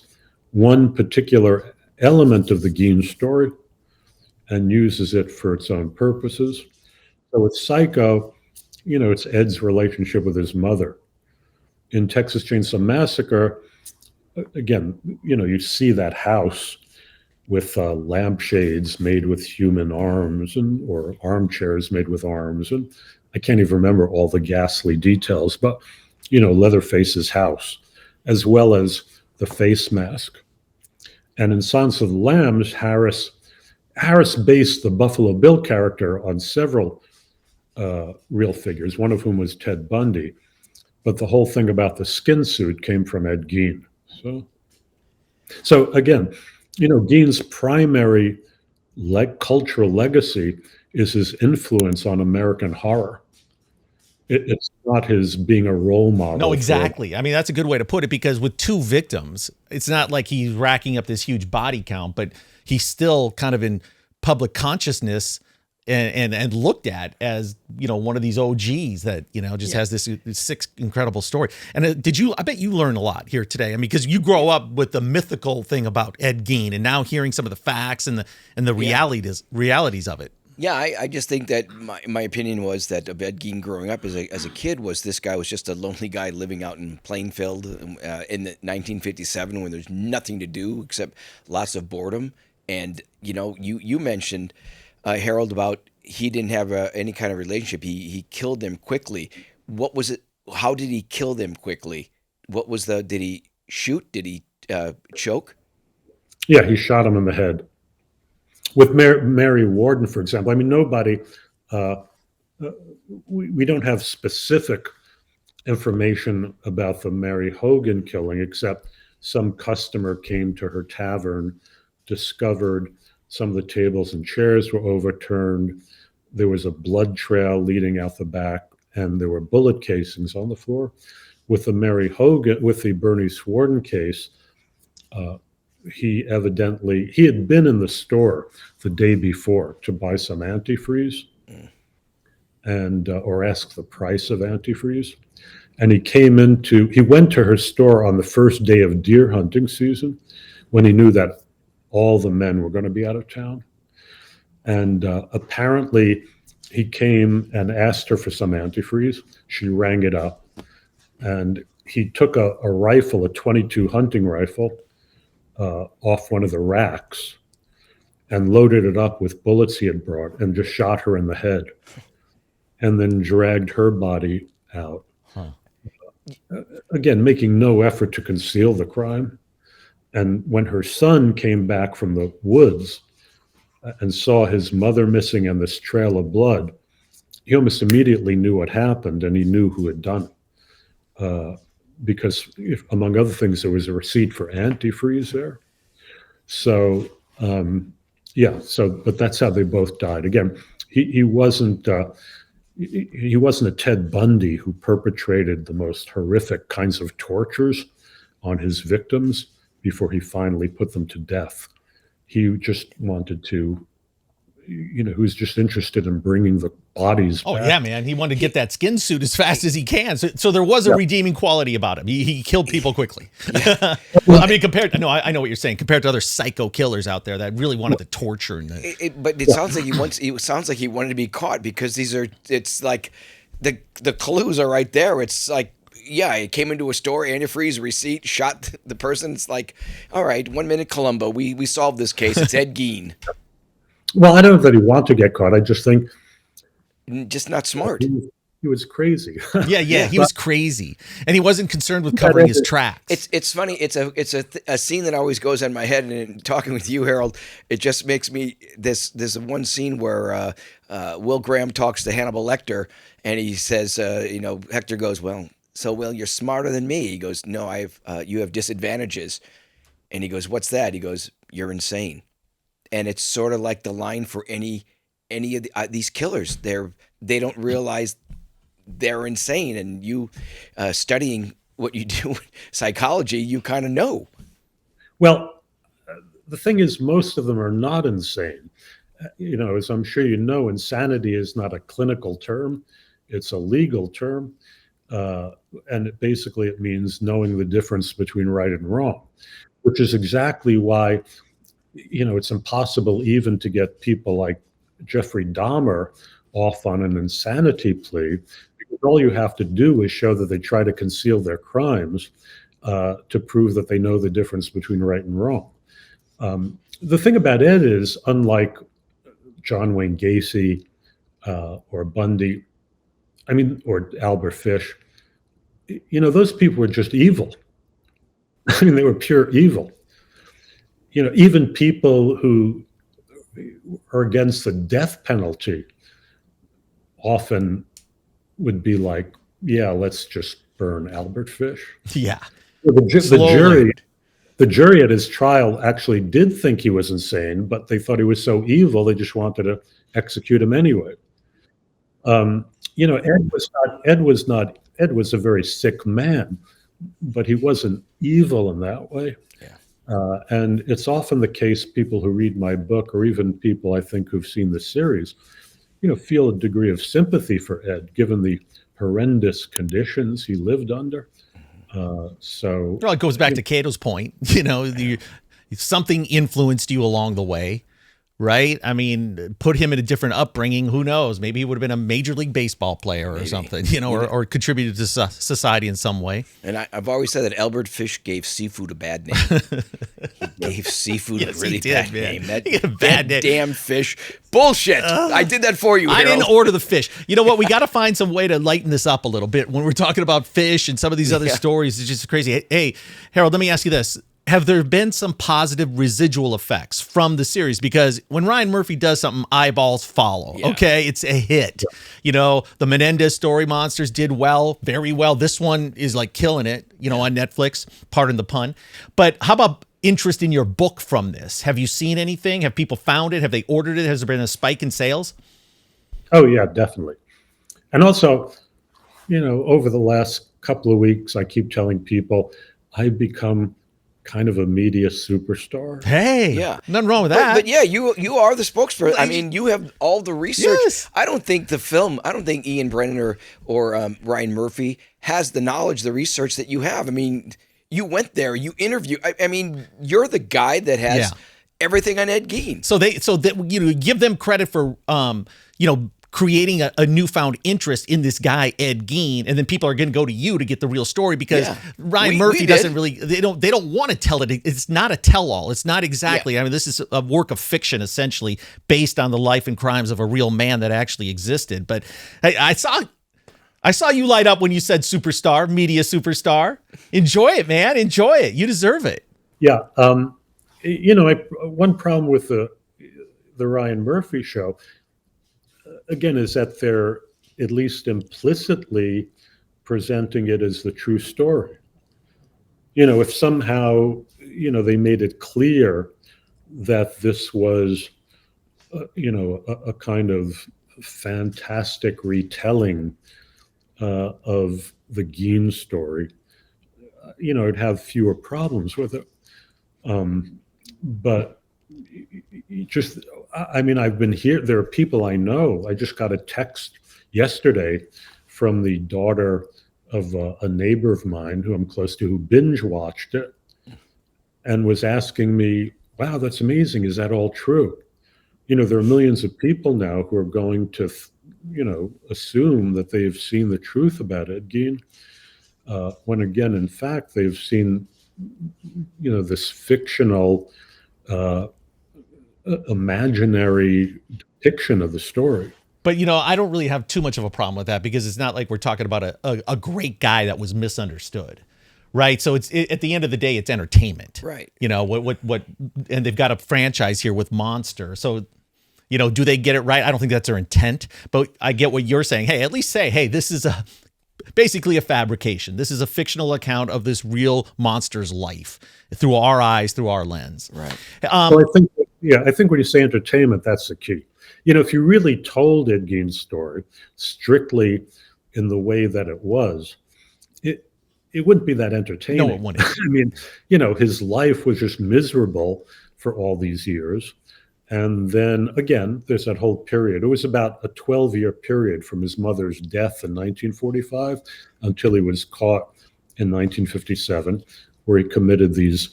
one particular element of the Gein story and uses it for its own purposes. So with Psycho, it's Ed's relationship with his mother. In Texas Chainsaw Massacre, again, you see that house with lampshades made with human arms or armchairs made with arms. And I can't even remember all the ghastly details, but, Leatherface's house, as well as the face mask. And in Silence of the Lambs, Harris based the Buffalo Bill character on several real figures, one of whom was Ted Bundy. But the whole thing about the skin suit came from Ed Gein. So again, Gein's primary cultural legacy is his influence on American horror. It's not his being a role model. No, exactly. I mean, that's a good way to put it, because with two victims, it's not like he's racking up this huge body count, but he's still kind of in public consciousness and looked at as, one of these OGs that, just has this sick, incredible story. And I bet you learned a lot here today. I mean, because you grow up with the mythical thing about Ed Gein and now hearing some of the facts and the realities of it. Yeah, I just think that my opinion was that of Ed Gein growing up as a kid was this guy was just a lonely guy living out in Plainfield in 1957 when there's nothing to do except lots of boredom. And, you mentioned Harold, about he didn't have any kind of relationship. He killed them quickly. What was it? How did he kill them quickly? What was the? Did he shoot? Did he choke? Yeah, he shot him in the head. With Mary Warden, for example, I mean, nobody, we don't have specific information about the Mary Hogan killing, except some customer came to her tavern, discovered some of the tables and chairs were overturned. There was a blood trail leading out the back, and there were bullet casings on the floor. With the Bernice Warden case, he had been in the store the day before to buy some antifreeze and or ask the price of antifreeze. And he went to her store on the first day of deer hunting season when he knew that all the men were going to be out of town. And apparently he came and asked her for some antifreeze. She rang it up, and he took a rifle, a .22 hunting rifle, off one of the racks and loaded it up with bullets he had brought and just shot her in the head and then dragged her body out. Again, making no effort to conceal the crime. And when her son came back from the woods and saw his mother missing and this trail of blood, he almost immediately knew what happened, and he knew who had done it. Because, among other things, there was a receipt for antifreeze there. So, but that's how they both died. Again, he wasn't a Ted Bundy who perpetrated the most horrific kinds of tortures on his victims before he finally put them to death. He just wanted to, he was just interested in bringing the bodies back. Yeah, man. He wanted to get that skin suit as fast as he can. So there was a redeeming quality about him. He killed people quickly. Well, I mean, I know what you're saying. Compared to other psycho killers out there that really wanted to torture. But it sounds like he wanted to be caught, because it's like the clues are right there. It's like, yeah, he came into a store, antifreeze, receipt, shot the person. It's like, all right, 1 minute Columbo. We solved this case. It's Ed Gein. Well, I don't know that he wanted to get caught. I just think just not smart. He was crazy. Yeah, he was crazy, and he wasn't concerned with covering his tracks. It's funny. It's a scene that always goes in my head. And in talking with you, Harold, it just makes me there's one scene where Will Graham talks to Hannibal Lecter, and he says, Hector goes, well, you're smarter than me. He goes, no, you have disadvantages, and he goes, what's that? He goes, you're insane. And it's sort of like the line for any of these killers. They don't realize they're insane. And you, studying what you do in psychology, you kind of know. Well, the thing is, most of them are not insane. As I'm sure you know, insanity is not a clinical term. It's a legal term. And it means knowing the difference between right and wrong, which is exactly why it's impossible even to get people like Jeffrey Dahmer off on an insanity plea, because all you have to do is show that they try to conceal their crimes to prove that they know the difference between right and wrong. The thing about Ed is, unlike John Wayne Gacy or Bundy, or Albert Fish, those people were just evil. They were pure evil. Even people who are against the death penalty often would be like, yeah, let's just burn Albert Fish. Yeah. The jury at his trial actually did think he was insane, but they thought he was so evil they just wanted to execute him anyway. Ed was a very sick man, but he wasn't evil in that way. And it's often the case, people who read my book, or even people I think who've seen the series, feel a degree of sympathy for Ed, given the horrendous conditions he lived under. Well, it goes back to Cato's point. Something influenced you along the way, right? I mean, put him in a different upbringing. Who knows? Maybe he would have been a Major League Baseball player or something, or contributed to society in some way. And I've always said that Albert Fish gave seafood a bad name. He gave seafood a really bad name. That damn fish. Bullshit. I did that for you, Harold. I didn't order the fish. You know what? We got to find some way to lighten this up a little bit when we're talking about fish and some of these other stories. It's just crazy. Hey, Harold, let me ask you this. Have there been some positive residual effects from the series? Because when Ryan Murphy does something, eyeballs follow. Yeah. Okay, it's a hit. Yeah. You know, the Menendez story, Monsters, did well, very well. This one is like killing it, on Netflix, pardon the pun. But how about interest in your book from this? Have you seen anything? Have people found it? Have they ordered it? Has there been a spike in sales? Oh, yeah, definitely. And also, over the last couple of weeks, I keep telling people I've become kind of a media superstar. Hey, nothing wrong with that. But yeah, you are the spokesperson. I mean, you have all the research. Yes. I don't think Ian Brennan or Ryan Murphy has the knowledge, the research that you have. I mean, you went there, you interviewed. I mean, you're the guy that has everything on Ed Gein. So give them credit for creating a newfound interest in this guy, Ed Gein, and then people are going to go to you to get the real story because Ryan Murphy doesn't really, they don't want to tell it. It's not a tell-all. It's not exactly, I mean, this is a work of fiction essentially based on the life and crimes of a real man that actually existed. But hey, I saw you light up when you said superstar, media superstar. Enjoy it, man. Enjoy it. You deserve it. Yeah. One problem with the Ryan Murphy show, again, is that they're at least implicitly presenting it as the true story. If somehow, they made it clear that this was, a kind of fantastic retelling of the Gein story, it'd have fewer problems with it. But I've been here. There are people I know. I just got a text yesterday from the daughter of a neighbor of mine who I'm close to, who binge watched it and was asking me, wow, that's amazing. Is that all true? There are millions of people now who are going to, assume that they've seen the truth about Ed Gein, when again, in fact, they've seen, this fictional, imaginary depiction of the story. But, I don't really have too much of a problem with that because it's not like we're talking about a great guy that was misunderstood. Right. So at the end of the day, it's entertainment. Right. And they've got a franchise here with Monster. So, do they get it right? I don't think that's their intent, but I get what you're saying. Hey, at least say, hey, this is basically a fabrication. This is a fictional account of this real monster's life through our eyes, through our lens. Right. Well, I think when you say entertainment, that's the key. If you really told Ed Gein's story strictly in the way that it was, it wouldn't be that entertaining. No, it wouldn't. I mean, his life was just miserable for all these years. And then again, there's that whole period. It was about a 12-year period from his mother's death in 1945 until he was caught in 1957, where he committed these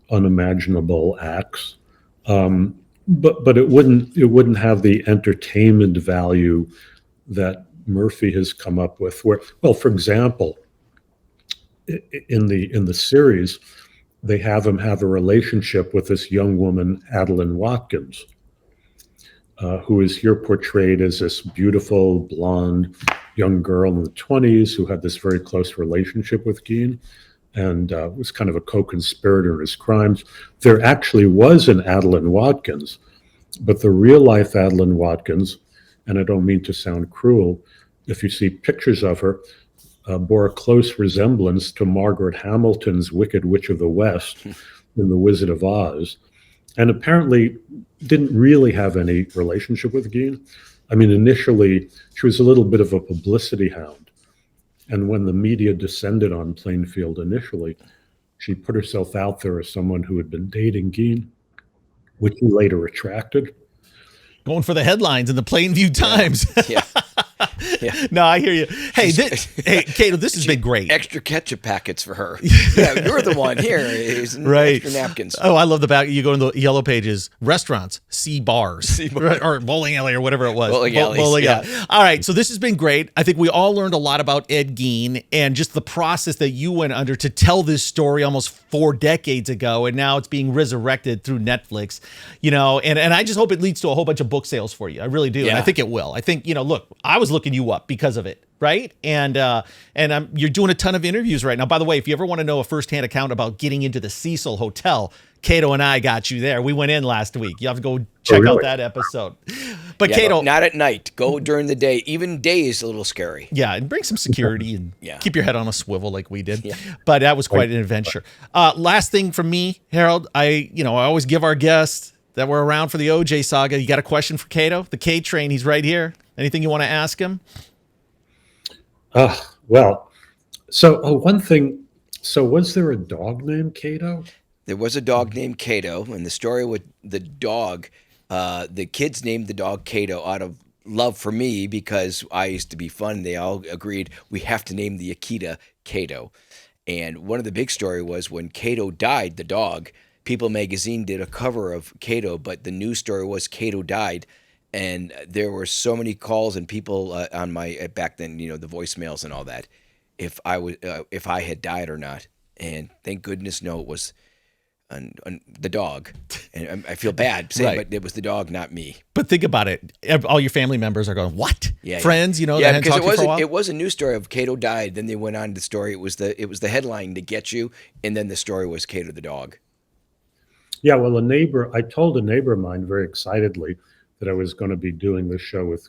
unimaginable acts. But it wouldn't have the entertainment value that Murphy has come up with. Where, well, for example, in the series, they have him have a relationship with this young woman, Adeline Watkins, who is here portrayed as this beautiful, blonde young girl in the 20s who had this very close relationship with Gein and was kind of a co-conspirator in his crimes. There actually was an Adeline Watkins, but the real-life Adeline Watkins, and I don't mean to sound cruel, if you see pictures of her, bore a close resemblance to Margaret Hamilton's Wicked Witch of the West in The Wizard of Oz, and apparently didn't really have any relationship with Gein. I mean, initially, she was a little bit of a publicity hound. And when the media descended on Plainfield initially, she put herself out there as someone who had been dating Gein, which he later retracted. Going for the headlines in the Plainview Times. Yeah. Yeah. No, I hear you. Hey, hey, Cato, this has been great. Extra ketchup packets for her. Yeah, you're the one. Here is Right. extra napkins. Oh, I love the back. You go in the yellow pages, restaurants, C bars, or bowling alley or whatever it was. Bowling alleys, Bowling yeah. alley. All right. So this has been great. I think we all learned a lot about Ed Gein and just the process that you went under to tell this story almost 4 decades ago. And now it's being resurrected through Netflix, and I just hope it leads to a whole bunch of book sales for you. I really do. And I Yeah. think it will. I think, look, I was looking you up because of it. Right. And you're doing a ton of interviews right now. By the way, if you ever want to know a firsthand account about getting into the Cecil Hotel, Cato and I got you there. We went in last week. You have to go check out that episode. But Yeah, Cato, not at night. Go during the day. Even day is a little scary. yeah, and bring some security and Yeah. keep your head on a swivel like we did. Yeah. But that was quite an adventure. Last thing from me, Harold, I always give our guests that were around for the OJ saga. You got a question for Cato? The K train, he's right here. Anything you want to ask him? Well, so one thing. So was there a dog named Cato? There was a dog named Cato, and the story with the dog, the kids named the dog Cato out of love for me because I used to be fun. They all agreed we have to name the Akita Cato. And one of the big story was when Cato died, the dog, People magazine did a cover of Cato, but the news story was Cato died. And there were so many calls and people on my back then, the voicemails and all that, if I had died or not. And thank goodness, no, it was the dog. And I feel bad saying, Right. but it was the dog, not me. But think about it. All your family members are going, what? Yeah, Friends, that yeah, hadn't because talked to you for a while? it was a news story of Cato died. Then they went on to the story. It was the headline to get you, and then the story was Cato the dog. Yeah, well, I told a neighbor of mine very excitedly that I was going to be doing this show with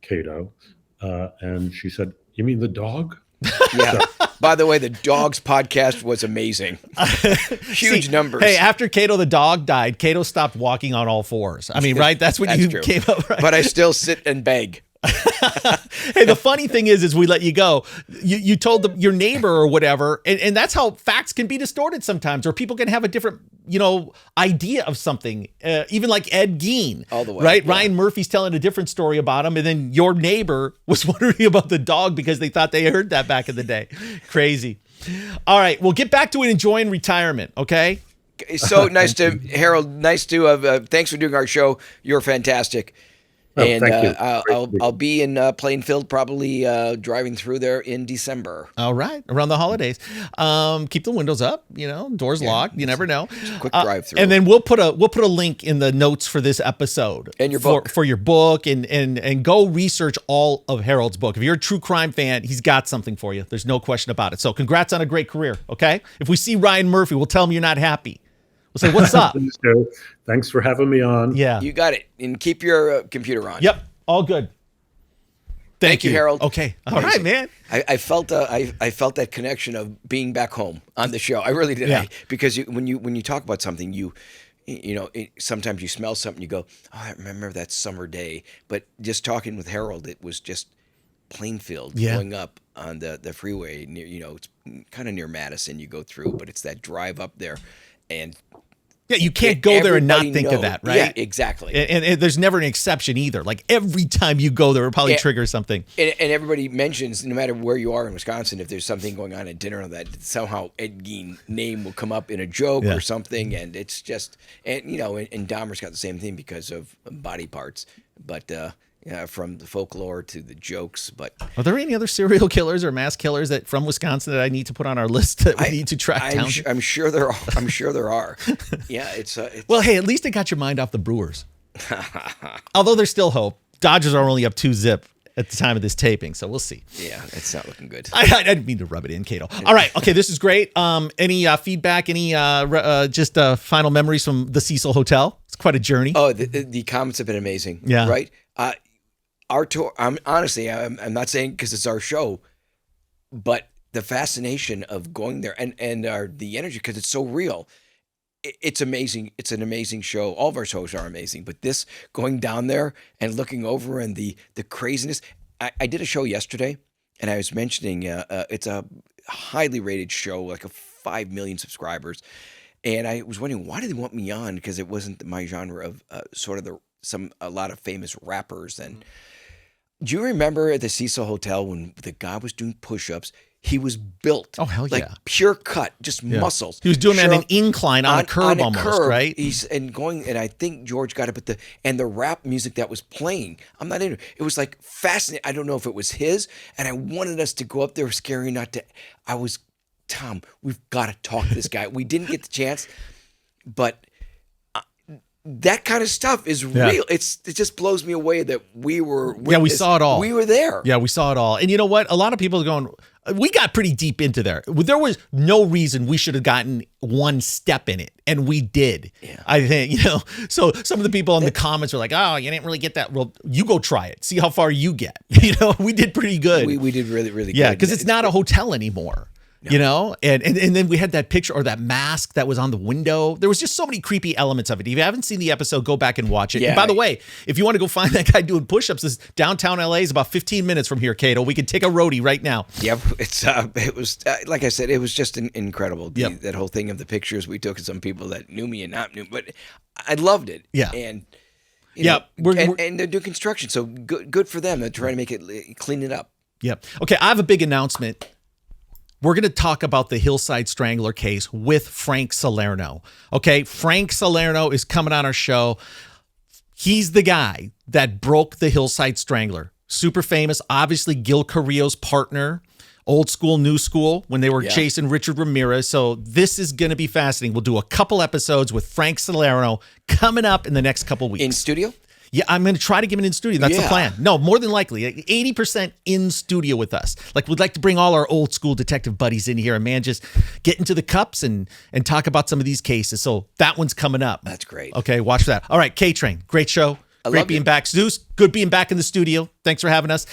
Cato, and she said, "You mean the dog?" Yeah. By the way, the dog's podcast was amazing. Huge numbers. Hey, after Cato the dog died, Cato stopped walking on all fours. I mean, right? That's when That's you true. came up, right? But I still sit and beg. Hey, the funny thing is we let you go. You told your neighbor or whatever, and that's how facts can be distorted sometimes, or people can have a different, idea of something. Even like Ed Gein, All the way, right? yeah. Ryan Murphy's telling a different story about him, and then your neighbor was wondering about the dog because they thought they heard that back in the day. Crazy. All right, well, get back to it, enjoying retirement, okay? So nice to Harold. Nice to have. Thanks for doing our show. You're fantastic. Oh, And thank you. I'll be in Plainfield, probably driving through there in December. All right, around the holidays. Keep the windows up, doors locked. You never know. Quick drive-through. And then we'll put a link in the notes for this episode And your book. for your book, and go research all of Harold's book. If you're a true crime fan, he's got something for you. There's no question about it. So congrats on a great career. Okay, if we see Ryan Murphy, we'll tell him you're not happy. We'll say, "What's up?" Please do. Thanks for having me on. Yeah. You got it. And keep your computer on. Yep. All good. Thank you, Harold. Okay. All right, man. I felt that connection of being back home on the show. I really did. Yeah. Because when you talk about something, sometimes you smell something, you go, "Oh, I remember that summer day." But just talking with Harold, it was just Plainfield going up on the freeway near, it's kind of near Madison. You go through, but it's that drive up there, and Yeah, you can't go there and not everybody think of knows. that, right? Yeah, exactly. And there's never an exception either. Like every time you go there, it'll probably trigger something. And everybody mentions, no matter where you are in Wisconsin, if there's something going on at dinner, that somehow Ed Gein name will come up in a joke or something, and it's just, and Dahmer's got the same thing because of body parts, but from the folklore to the jokes. But Are there any other serial killers or mass killers from Wisconsin that I need to put on our list that we need to track down? I'm sure there are. I'm sure there are. Yeah, it's Well, hey, at least it got your mind off the Brewers. Although there's still hope. Dodgers are only up 2-0 at the time of this taping, so we'll see. yeah, it's not looking good. I didn't mean to rub it in, Cato. All right, okay, this is great. Any feedback? Any just final memories from the Cecil Hotel? It's quite a journey. Oh, the comments have been amazing. Yeah. Right. Our tour. I'm honestly. I'm not saying because it's our show, but the fascination of going there and the energy, because it's so real. It's amazing. It's an amazing show. All of our shows are amazing, but this going down there and looking over and the craziness. I did a show yesterday, and I was mentioning it's a highly rated show, like 5 million subscribers, and I was wondering why did they want me on, because it wasn't my genre of a lot of famous rappers, and Do you remember at the Cecil Hotel when the guy was doing push-ups? He was built. Oh, hell like yeah. pure cut, just muscles. He was doing that Sure, an incline on a curve almost, right? And I think George got it, but the rap music that was playing, I'm not into it. It was like fascinating. I don't know if it was his, and I wanted us to go up there, scary not to. Tom, we've got to talk to this guy. We didn't get the chance, but that kind of stuff is real. It just blows me away that we were. We saw it all. We were there. Yeah, we saw it all. And you know what? A lot of people are going, we got pretty deep into there. There was no reason we should have gotten one step in it. And we did. Yeah. I think, so some of the people in the comments are like, oh, you didn't really get that. Well, you go try it. See how far you get. We did pretty good. We did really, really good. Yeah, because it's not a hotel anymore. No. And then we had that picture or that mask that was on the window. There was just so many creepy elements of it. If you haven't seen the episode, go back and watch it. Yeah, and by the way, if you want to go find that guy doing push-ups, this downtown LA is about 15 minutes from here, Cato. We can take a roadie right now. Yep. It was like I said, it was just incredible. That whole thing of the pictures we took of some people that knew me and not knew, but I loved it. Yeah. And and they're doing construction, so good for them. They're trying to make it clean it up. Yep. Okay, I have a big announcement. We're going to talk about the Hillside Strangler case with Frank Salerno. Okay, Frank Salerno is coming on our show. He's the guy that broke the Hillside Strangler. Super famous, obviously Gil Carrillo's partner, old school, new school, when they were chasing Richard Ramirez. So this is going to be fascinating. We'll do a couple episodes with Frank Salerno coming up in the next couple weeks. In studio? Yeah, I'm going to try to give him in studio. That's the plan. No, more than likely, 80% in studio with us. Like, we'd like to bring all our old school detective buddies in here and, man, just get into the cups and talk about some of these cases. So that one's coming up. That's great. Okay, watch for that. All right, K-Train, great show. Great being back. Zeus, good being back in the studio. Thanks for having us.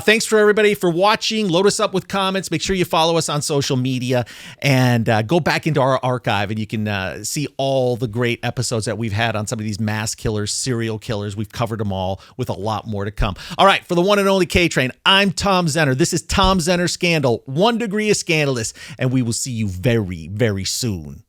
Thanks for everybody for watching. Load us up with comments. Make sure you follow us on social media and go back into our archive and you can see all the great episodes that we've had on some of these mass killers, serial killers. We've covered them all with a lot more to come. All right, for the one and only K-Train, I'm Tom Zenner. This is Tom Zenner Scandal, 1 Degree of Scandalous, and we will see you very, very soon.